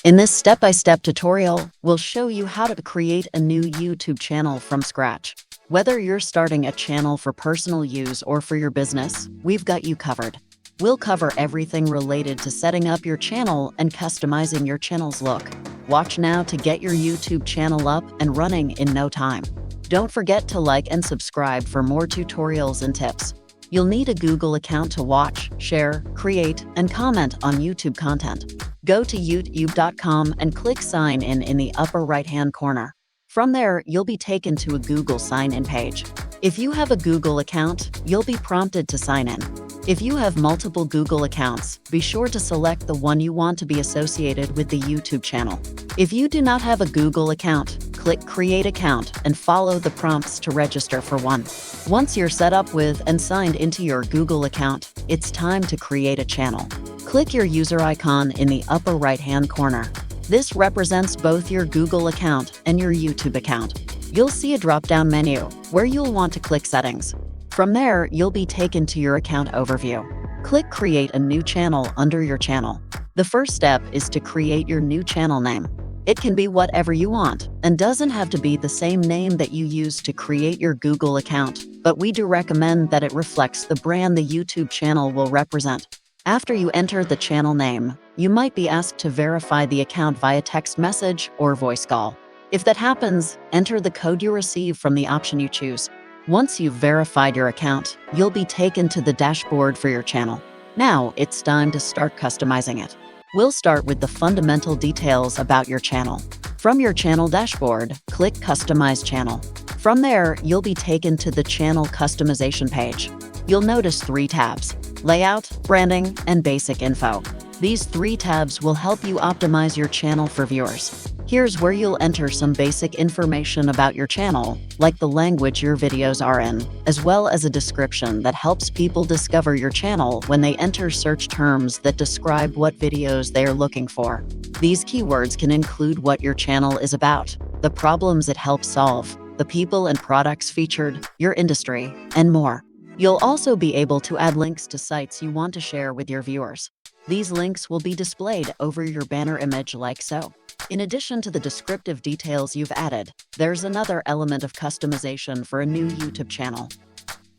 In this step-by-step tutorial, we'll show you how to create a new YouTube channel from scratch. Whether you're starting a channel for personal use or for your business, we've got you covered. We'll cover everything related to setting up your channel and customizing your channel's look. Watch now to get your YouTube channel up and running in no time. Don't forget to like and subscribe for more tutorials and tips. You'll need a Google account to watch, share, create, and comment on YouTube content. Go to youtube.com and click Sign in the upper right-hand corner. From there, you'll be taken to a Google sign-in page. If you have a Google account, you'll be prompted to sign in. If you have multiple Google accounts, be sure to select the one you want to be associated with the YouTube channel. If you do not have a Google account, click Create Account and follow the prompts to register for one. Once you're set up with and signed into your Google account, it's time to create a channel. Click your user icon in the upper right-hand corner. This represents both your Google account and your YouTube account. You'll see a drop-down menu where you'll want to click Settings. From there, you'll be taken to your account overview. Click Create a new channel under your channel. The first step is to create your new channel name. It can be whatever you want and doesn't have to be the same name that you used to create your Google account, but we do recommend that it reflects the brand the YouTube channel will represent. After you enter the channel name, you might be asked to verify the account via text message or voice call. If that happens, enter the code you receive from the option you choose. Once you've verified your account, you'll be taken to the dashboard for your channel. Now it's time to start customizing it. We'll start with the fundamental details about your channel. From your channel dashboard, click Customize Channel. From there, you'll be taken to the channel customization page. You'll notice 3 tabs: Layout, Branding, and Basic Info. These 3 tabs will help you optimize your channel for viewers. Here's where you'll enter some basic information about your channel, like the language your videos are in, as well as a description that helps people discover your channel when they enter search terms that describe what videos they are looking for. These keywords can include what your channel is about, the problems it helps solve, the people and products featured, your industry, and more. You'll also be able to add links to sites you want to share with your viewers. These links will be displayed over your banner image like so. In addition to the descriptive details you've added, there's another element of customization for a new YouTube channel: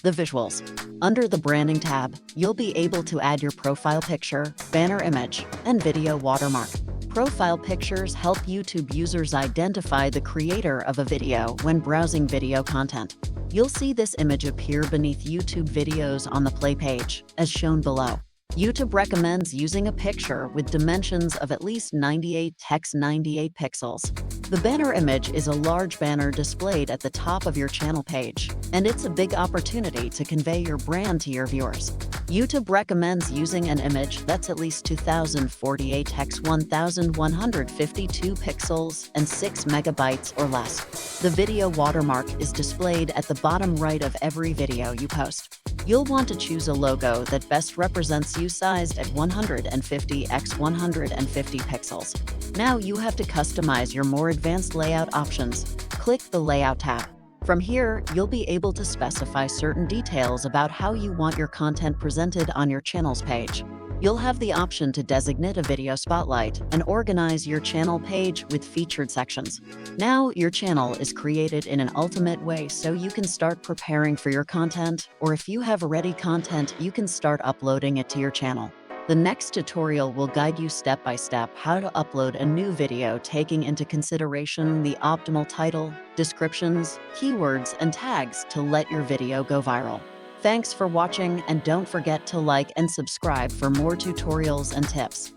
the visuals. Under the Branding tab, you'll be able to add your profile picture, banner image, and video watermark. Profile pictures help YouTube users identify the creator of a video when browsing video content. You'll see this image appear beneath YouTube videos on the play page, as shown below. YouTube recommends using a picture with dimensions of at least 98x98 pixels. The banner image is a large banner displayed at the top of your channel page, and it's a big opportunity to convey your brand to your viewers. YouTube recommends using an image that's at least 2048x1152 pixels and 6 megabytes or less. The video watermark is displayed at the bottom right of every video you post. You'll want to choose a logo that best represents you, sized at 150x150 pixels. Now you have to customize your more advanced layout options. Click the Layout tab. From here, you'll be able to specify certain details about how you want your content presented on your channel's page. You'll have the option to designate a video spotlight and organize your channel page with featured sections. Now your channel is created in an ultimate way, so you can start preparing for your content, or if you have ready content, you can start uploading it to your channel. The next tutorial will guide you step by step how to upload a new video, taking into consideration the optimal title, descriptions, keywords, and tags to let your video go viral. Thanks for watching, and don't forget to like and subscribe for more tutorials and tips.